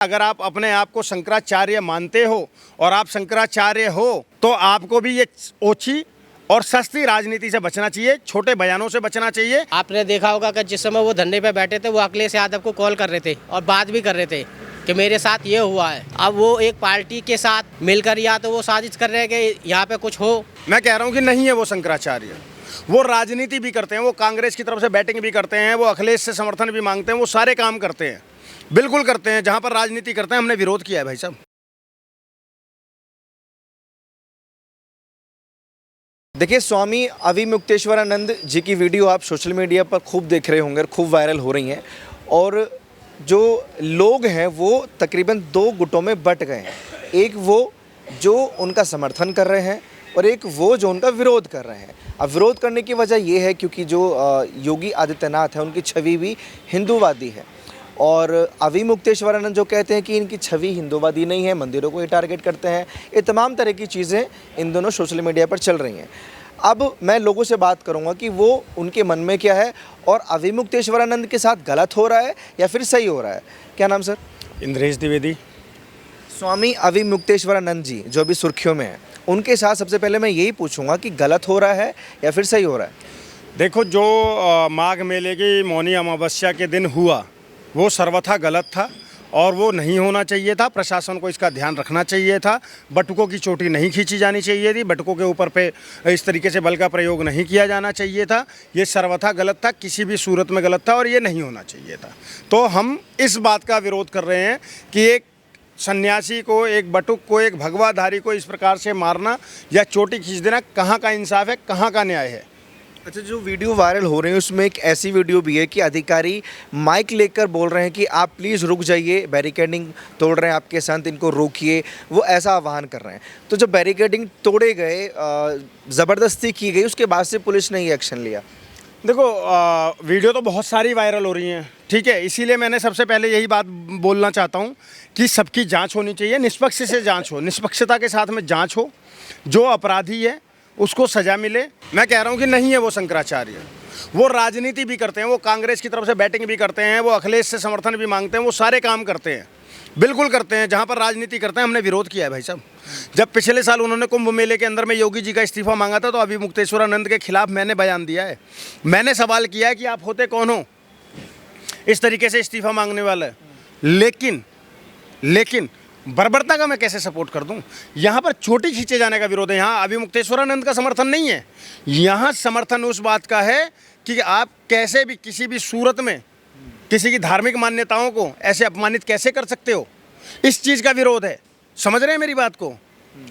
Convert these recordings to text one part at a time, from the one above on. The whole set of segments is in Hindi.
अगर आप अपने आप को शंकराचार्य मानते हो और आप शंकराचार्य हो तो आपको भी ये ओछी और सस्ती राजनीति से बचना चाहिए, छोटे बयानों से बचना चाहिए। आपने देखा होगा कि जिस समय वो धरने पे बैठे थे वो अखिलेश यादव को कॉल कर रहे थे और बात भी कर रहे थे कि मेरे साथ ये हुआ है। अब वो एक पार्टी के साथ मिलकर या तो वो साजिश कर रहे हैं कि यहाँ पे कुछ हो। मैं कह रहा हूँ कि नहीं है वो शंकराचार्य, वो राजनीति भी करते हैं, वो कांग्रेस की तरफ से बैटिंग भी करते हैं, वो अखिलेश से समर्थन भी मांगते हैं, वो सारे काम करते हैं, बिल्कुल करते हैं। जहाँ पर राजनीति करते हैं हमने विरोध किया है भाई साहब। देखिए, स्वामी अविमुक्तेश्वरानंद जी की वीडियो आप सोशल मीडिया पर खूब देख रहे होंगे, खूब वायरल हो रही हैं और जो लोग हैं वो तकरीबन दो गुटों में बट गए हैं। एक वो जो उनका समर्थन कर रहे हैं और एक वो जो उनका विरोध कर रहे हैं। अब विरोध करने की वजह ये है क्योंकि जो योगी आदित्यनाथ है उनकी छवि भी हिंदूवादी है और अविमुक्तेश्वरानंद जो कहते हैं कि इनकी छवि हिंदूवादी नहीं है, मंदिरों को ही टारगेट करते हैं। ये तमाम तरह की चीज़ें इन दोनों सोशल मीडिया पर चल रही हैं। अब मैं लोगों से बात करूंगा कि वो उनके मन में क्या है और अविमुक्तेश्वरानंद के साथ गलत हो रहा है या फिर सही हो रहा है। क्या नाम सर? इंद्रेश द्विवेदी। स्वामी अविमुक्तेश्वरानंद जी जो अभी सुर्खियों में है, उनके साथ सबसे पहले मैं यही पूछूंगा कि गलत हो रहा है या फिर सही हो रहा है। देखो, जो माघ मेले की मौनी अमावस्या के दिन हुआ वो सर्वथा गलत था और वो नहीं होना चाहिए था। प्रशासन को इसका ध्यान रखना चाहिए था। बटुकों की चोटी नहीं खींची जानी चाहिए थी, बटुकों के ऊपर पे इस तरीके से बल का प्रयोग नहीं किया जाना चाहिए था। ये सर्वथा गलत था, किसी भी सूरत में गलत था और ये नहीं होना चाहिए था। तो हम इस बात का विरोध कर रहे हैं कि एक सन्यासी को, एक बटुक को, एक भगवाधारी को इस प्रकार से मारना या चोटी खींच देना कहाँ का इंसाफ है, कहाँ का न्याय है। अच्छा, जो वीडियो वायरल हो रही है उसमें एक ऐसी वीडियो भी है कि अधिकारी माइक लेकर बोल रहे हैं कि आप प्लीज़ रुक जाइए, बैरिकेडिंग तोड़ रहे हैं आपके संत, इनको रोकिए, वो ऐसा आह्वान कर रहे हैं। तो जब बैरिकेडिंग तोड़े गए, ज़बरदस्ती की गई, उसके बाद से पुलिस ने ये एक्शन लिया। देखो, वीडियो तो बहुत सारी वायरल हो रही हैं, ठीक है। इसीलिए मैंने सबसे पहले यही बात बोलना चाहता हूँ कि सबकी जांच होनी चाहिए, निष्पक्ष से जांच हो, निष्पक्षता के साथ में जांच हो, जो अपराधी है उसको सज़ा मिले। मैं कह रहा हूँ कि नहीं है वो शंकराचार्य, वो राजनीति भी करते हैं, वो कांग्रेस की तरफ से बैटिंग भी करते हैं, वो अखिलेश से समर्थन भी मांगते हैं, वो सारे काम करते हैं, बिल्कुल करते हैं। जहाँ पर राजनीति करते हैं हमने विरोध किया है भाई साहब। जब पिछले साल उन्होंने कुंभ मेले के अंदर में योगी जी का इस्तीफा मांगा था तो अविमुक्तेश्वरानंद के खिलाफ मैंने बयान दिया है। मैंने सवाल किया है कि आप होते कौन हो इस तरीके से इस्तीफा मांगने वाला। लेकिन बर्बरता का मैं कैसे सपोर्ट कर दूं? यहाँ पर चोटी खींचे जाने का विरोध है। यहाँ अविमुक्तेश्वरानंद का समर्थन नहीं है, यहाँ समर्थन उस बात का है कि आप कैसे भी किसी भी सूरत में किसी की धार्मिक मान्यताओं को ऐसे अपमानित कैसे कर सकते हो, इस चीज़ का विरोध है। समझ रहे हैं मेरी बात को?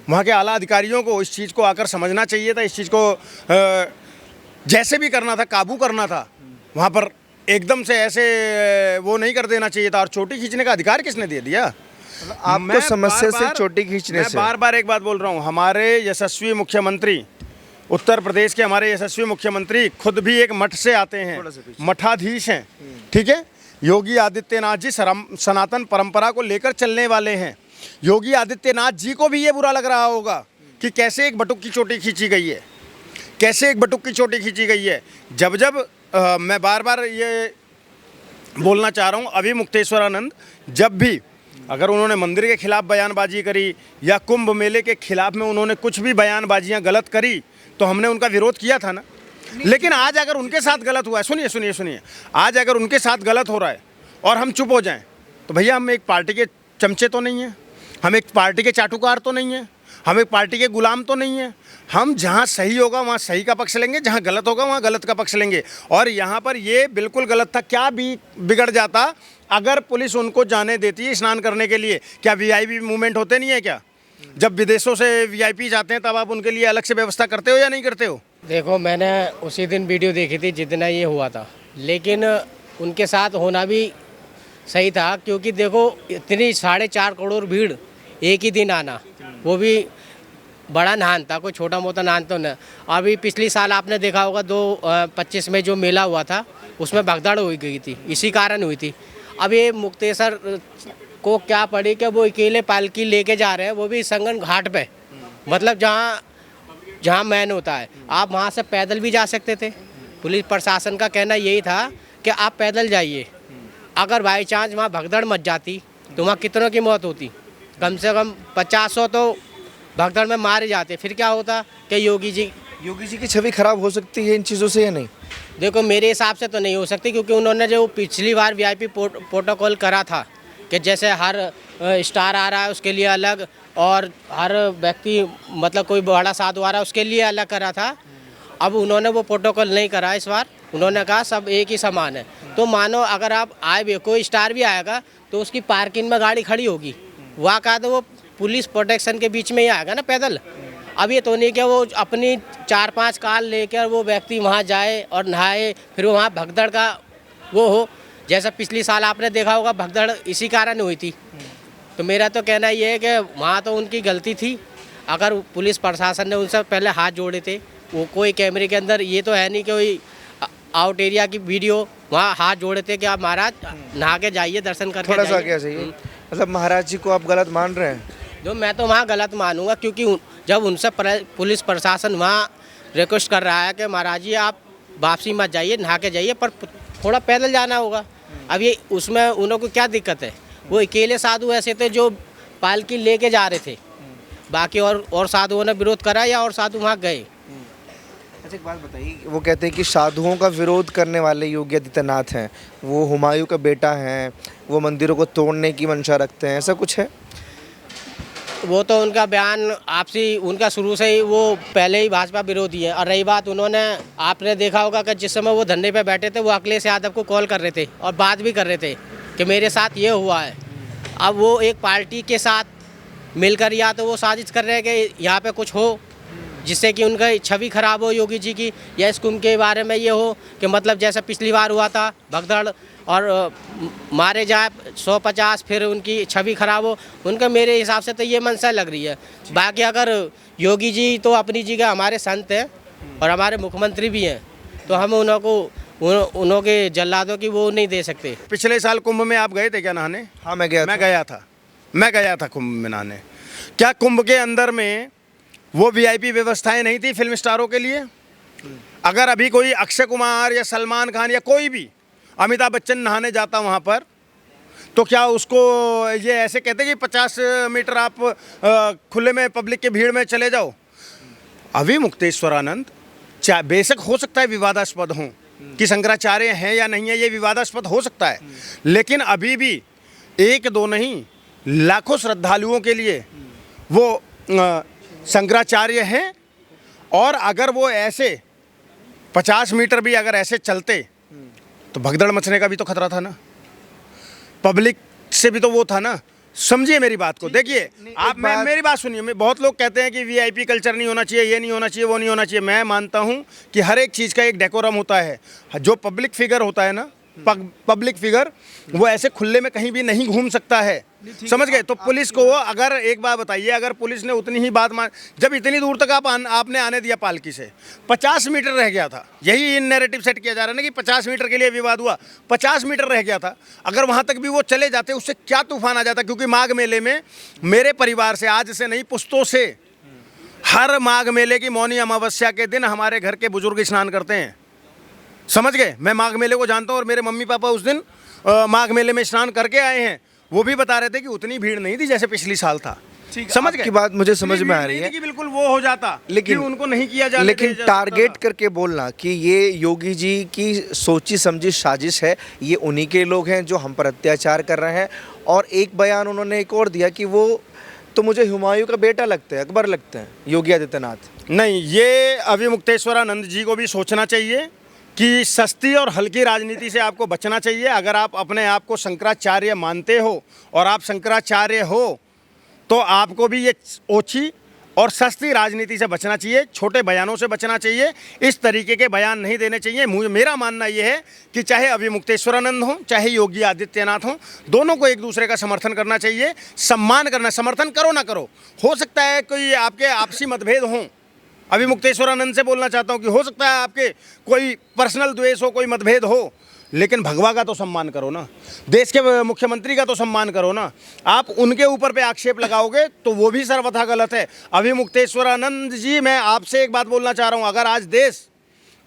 वहाँ के आला अधिकारियों को इस चीज़ को आकर समझना चाहिए था। इस चीज़ को जैसे भी करना था, काबू करना था, वहाँ पर एकदम से ऐसे वो नहीं कर देना चाहिए था। और चोटी खींचने का अधिकार किसने दे दिया? आपको समस्या से चोटी खींचने से? मैं बार बार एक बात बोल रहा हूँ, हमारे यशस्वी मुख्यमंत्री, उत्तर प्रदेश के हमारे यशस्वी मुख्यमंत्री खुद भी एक मठ से आते हैं, मठाधीश हैं, ठीक है। योगी आदित्यनाथ जी सनातन परंपरा को लेकर चलने वाले हैं। योगी आदित्यनाथ जी को भी ये बुरा लग रहा होगा कि कैसे एक बटुक की चोटी खींची गई है, कैसे एक बटुक की चोटी खींची गई है। जब मैं बार बार ये बोलना चाह रहा हूँ, अविमुक्तेश्वरानंद जब भी अगर उन्होंने मंदिर के खिलाफ बयानबाजी करी या कुंभ मेले के खिलाफ में उन्होंने कुछ भी बयानबाजियां गलत करी तो हमने उनका विरोध किया था ना। लेकिन आज अगर उनके साथ गलत हुआ है, सुनिए, आज अगर उनके साथ गलत हो रहा है और हम चुप हो जाएं तो भैया हम एक पार्टी के चमचे तो नहीं हैं, हम एक पार्टी के चाटुकार तो नहीं हैं, हम एक पार्टी के गुलाम तो नहीं हैं। हम जहाँ सही होगा वहाँ सही का पक्ष लेंगे, जहाँ गलत होगा वहाँ गलत का पक्ष लेंगे। और यहाँ पर ये बिल्कुल गलत था। क्या भी बिगड़ जाता अगर पुलिस उनको जाने देती है स्नान करने के लिए? क्या वीआईपी मूवमेंट होते नहीं है क्या? जब विदेशों से वीआईपी जाते हैं तब आप उनके लिए अलग से व्यवस्था करते हो या नहीं करते हो? देखो, मैंने उसी दिन वीडियो देखी थी जिस दिन ये हुआ था, लेकिन उनके साथ होना भी सही था क्योंकि देखो इतनी 4.5 करोड़ भीड़ एक ही दिन आना, वो भी बड़ा नान था, कोई छोटा मोटा नान तो नहीं। अभी पिछली साल आपने देखा होगा 2025 में जो मेला हुआ था उसमें भगदड़ हो गई थी, इसी कारण हुई थी। अब ये मुक्तेश्वर को क्या पड़ी कि वो अकेले पालकी लेके जा रहे हैं, वो भी संगम घाट पे, मतलब जहाँ मैन होता है। आप वहाँ से पैदल भी जा सकते थे। पुलिस प्रशासन का कहना यही था कि आप पैदल जाइए, अगर बाई चांस वहाँ भगदड़ मच जाती तो वहाँ कितनों की मौत होती, कम से कम 50-100 तो भगदड़ में मारे जाते। फिर क्या होता कि योगी जी की छवि खराब हो सकती है इन चीज़ों से या नहीं? देखो मेरे हिसाब से तो नहीं हो सकती, क्योंकि उन्होंने जो पिछली बार वीआईपी प्रोटोकॉल करा था कि जैसे हर स्टार आ रहा है उसके लिए अलग, और हर व्यक्ति मतलब कोई बड़ा साधु आ रहा है उसके लिए अलग करा था। अब उन्होंने वो प्रोटोकॉल नहीं करा इस बार, उन्होंने कहा सब एक ही समान है। तो मानो अगर आप आए भी, कोई स्टार भी आएगा तो उसकी पार्किंग में गाड़ी खड़ी होगी, वहाँ का तो वो पुलिस प्रोटेक्शन के बीच में ही आएगा ना पैदल। अब ये तो नहीं कि वो अपनी 4-5 कार लेकर वो व्यक्ति वहाँ जाए और नहाए, फिर वहाँ भगदड़ का वो हो, जैसा पिछली साल आपने देखा होगा भगदड़ इसी कारण हुई थी। तो मेरा तो कहना ये है कि वहाँ तो उनकी गलती थी, अगर पुलिस प्रशासन ने उनसे पहले हाथ जोड़े थे। वो कोई कैमरे के अंदर ये तो है नहीं कि कोई आउट एरिया की वीडियो, वहाँ हाथ जोड़े थे कि आप महाराज नहा के जाइए, दर्शन करके थोड़ा सा जाइए। क्या चाहिए, मतलब महाराज जी को आप गलत मान रहे हैं? जो मैं तो वहाँ गलत मानूंगा, क्योंकि जब उनसे पुलिस प्रशासन वहाँ रिक्वेस्ट कर रहा है कि महाराज जी आप वापसी मत जाइए, नहा के जाइए, पर थोड़ा पैदल जाना होगा। अब ये उसमें उनको क्या दिक्कत है? वो अकेले साधु ऐसे थे जो पालकी लेके जा रहे थे, बाकी और साधुओं ने विरोध करा या और साधु वहाँ गए? अच्छा एक बात बताइए, वो कहते हैं कि साधुओं का विरोध करने वाले योगी आदित्यनाथ हैं, वो हुमायूं का बेटा हैं, वो मंदिरों को तोड़ने की मंशा रखते हैं, ऐसा कुछ है? वो तो उनका बयान आपसी, उनका शुरू से ही वो पहले ही भाजपा विरोधी है। और रही बात, उन्होंने आपने देखा होगा कि जिस समय वो धरने पे बैठे थे वो अखिलेश यादव को कॉल कर रहे थे और बात भी कर रहे थे कि मेरे साथ ये हुआ है। अब वो एक पार्टी के साथ मिलकर या तो वो साजिश कर रहे हैं कि यहाँ पे कुछ हो जिससे कि उनका छवि खराब हो योगी जी की, या इस कुंभ के बारे में ये हो कि मतलब जैसा पिछली बार हुआ था भगदड़ और मारे जाए 150, फिर उनकी छवि खराब हो। उनका मेरे हिसाब से तो ये मंशा लग रही है। बाकी अगर योगी जी तो अपनी जगह हमारे संत हैं और हमारे मुख्यमंत्री भी हैं, तो हम उन्हों के जल्लादों की वो नहीं दे सकते। पिछले साल कुंभ में आप गए थे क्या नहाने? हाँ मैं गया मैं गया था कुंभ में नहाने। क्या कुंभ के अंदर में वो वीआईपी व्यवस्थाएं नहीं थी फिल्म स्टारों के लिए? अगर अभी कोई अक्षय कुमार या सलमान खान या कोई भी, अमिताभ बच्चन नहाने जाता वहाँ पर, तो क्या उसको ये ऐसे कहते कि 50 मीटर आप खुले में पब्लिक के भीड़ में चले जाओ? अभी मुक्तेश्वरानंद बेशक हो सकता है विवादास्पद हों, कि शंकराचार्य हैं या नहीं है ये विवादास्पद हो सकता है, लेकिन अभी भी 1-2 नहीं लाखों श्रद्धालुओं के लिए वो शंकराचार्य हैं। और अगर वो ऐसे 50 मीटर भी अगर ऐसे चलते तो भगदड़ मचने का भी तो खतरा था ना, पब्लिक से भी तो वो था ना। समझिए मेरी बात को, देखिए आप मेरी बात सुनिए। मैं बहुत लोग कहते हैं कि वीआईपी कल्चर नहीं होना चाहिए, ये नहीं होना चाहिए, वो नहीं होना चाहिए। मैं मानता हूं कि हर एक चीज़ का एक डेकोरम होता है। जो पब्लिक फिगर होता है ना, पब्लिक फिगर वो ऐसे खुले में कहीं भी नहीं घूम सकता है, समझ गए? तो पुलिस को अगर एक बात बताइए, अगर पुलिस ने उतनी ही बात मान, जब इतनी दूर तक आपने आने दिया पालकी से, 50 मीटर रह गया था, यही नैरेटिव सेट किया जा रहा है ना कि 50 मीटर के लिए विवाद हुआ, 50 मीटर रह गया था। अगर वहाँ तक भी वो चले जाते उससे क्या तूफान आ जाता? क्योंकि माघ मेले में मेरे परिवार से, आज से नहीं पुश्तों से, हर माघ मेले की मौनी अमावस्या के दिन हमारे घर के बुजुर्ग स्नान करते हैं, समझ गए? मैं माघ मेले को जानता हूँ और मेरे मम्मी पापा उस दिन माघ मेले में स्नान करके आए हैं। वो भी बता रहे थे कि उतनी भीड़ नहीं थी जैसे पिछली साल था। समझ गए? की बात मुझे समझ में आ रही है कि बिल्कुल वो हो जाता, लेकिन उनको नहीं किया जाता। लेकिन टारगेट करके बोलना कि ये योगी जी की सोची समझी साजिश है, ये उन्हीं के लोग हैं जो हम पर अत्याचार कर रहे हैं। और एक बयान उन्होंने एक और दिया कि वो तो मुझे हुमायूं का बेटा लगते हैं, अकबर लगते हैं, योगी आदित्यनाथ। नहीं, ये अभी मुक्तेश्वरानंद जी को भी सोचना चाहिए कि सस्ती और हल्की राजनीति से आपको बचना चाहिए। अगर आप अपने आप को शंकराचार्य मानते हो और आप शंकराचार्य हो तो आपको भी ये ओछी और सस्ती राजनीति से बचना चाहिए, छोटे बयानों से बचना चाहिए, इस तरीके के बयान नहीं देने चाहिए। मेरा मानना ये है कि चाहे अभी मुक्तेश्वरानंद हो चाहे योगी आदित्यनाथ हो, दोनों को एक दूसरे का समर्थन करना चाहिए, सम्मान करना। समर्थन करो ना करो, हो सकता है कोई आपके आपसी मतभेद हों। अभी मुक्तेश्वरानंद से बोलना चाहता हूँ कि हो सकता है आपके कोई पर्सनल द्वेष हो, कोई मतभेद हो, लेकिन भगवा का तो सम्मान करो ना, देश के मुख्यमंत्री का तो सम्मान करो ना। आप उनके ऊपर पे आक्षेप लगाओगे तो वो भी सर्वथा गलत है। अभी मुक्तेश्वरानंद जी, मैं आपसे एक बात बोलना चाह रहा हूँ, अगर आज देश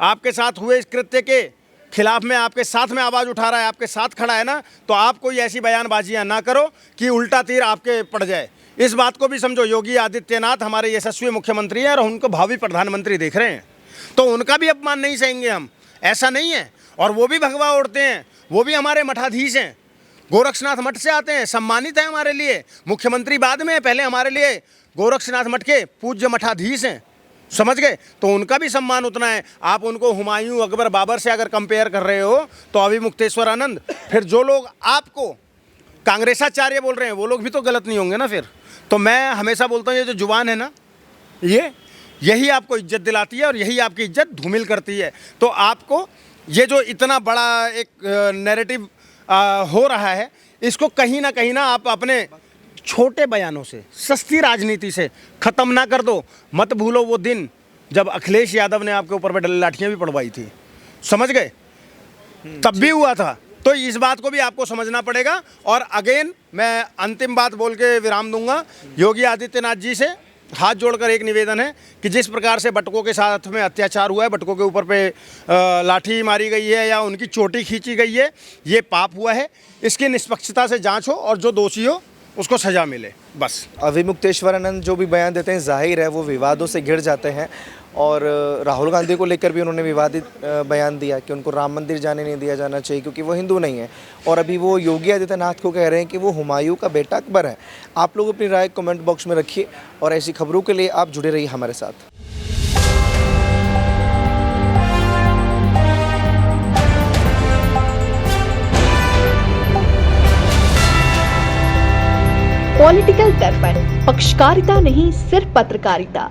आपके साथ हुए इस कृत्य के खिलाफ में आपके साथ में आवाज़ उठा रहा है, आपके साथ खड़ा है ना, तो आप कोई ऐसी बयानबाजियां ना करो कि उल्टा तीर आपके पड़ जाए। इस बात को भी समझो, योगी आदित्यनाथ हमारे यशस्वी मुख्यमंत्री हैं और उनको भावी प्रधानमंत्री देख रहे हैं, तो उनका भी अपमान नहीं सहेंगे हम, ऐसा नहीं है। और वो भी भगवा ओढ़ते हैं, वो भी हमारे मठाधीश हैं, गोरक्षनाथ मठ से आते हैं, सम्मानित है हमारे लिए। मुख्यमंत्री बाद में है, पहले हमारे लिए गोरक्षनाथ मठ के पूज्य मठाधीश हैं, समझ गए? तो उनका भी सम्मान उतना है। आप उनको हुमायूं, अकबर, बाबर से अगर कंपेयर कर रहे हो तो अभी मुक्तेश्वर आनंद, फिर जो लोग आपको कांग्रेसाचार्य बोल रहे हैं वो लोग भी तो गलत नहीं होंगे ना फिर। तो मैं हमेशा बोलता हूँ, ये जो जुबान है ना, यही आपको इज्जत दिलाती है और यही आपकी इज्जत धूमिल करती है। तो आपको ये जो इतना बड़ा एक नैरेटिव हो रहा है, इसको कहीं ना आप अपने छोटे बयानों से, सस्ती राजनीति से ख़त्म ना कर दो। मत भूलो वो दिन जब अखिलेश यादव ने आपके ऊपर पे लाठियाँ भी पड़वाई थी, समझ गए? तब भी हुआ था। तो इस बात को भी आपको समझना पड़ेगा। और अगेन मैं अंतिम बात बोल के विराम दूंगा। योगी आदित्यनाथ जी से हाथ जोड़कर एक निवेदन है कि जिस प्रकार से बटकों के साथ में अत्याचार हुआ है, बटकों के ऊपर पे लाठी मारी गई है या उनकी चोटी खींची गई है, ये पाप हुआ है। इसकी निष्पक्षता से जांच हो और जो दोषी हो उसको सज़ा मिले, बस। अभी मुक्तेश्वरानंद जो भी बयान देते हैं, जाहिर है वो विवादों से घिर जाते हैं। और राहुल गांधी को लेकर भी उन्होंने विवादित बयान दिया कि उनको राम मंदिर जाने नहीं दिया जाना चाहिए क्योंकि वो हिंदू नहीं है। और अभी वो योगी आदित्यनाथ को कह रहे हैं कि वो हुमायूं का बेटा अकबर है। आप लोग अपनी राय कमेंट बॉक्स में रखिए और ऐसी खबरों के लिए आप जुड़े रहिए हमारे साथ। पॉलिटिकल दर्पण, पक्षकारिता नहीं सिर्फ पत्रकारिता।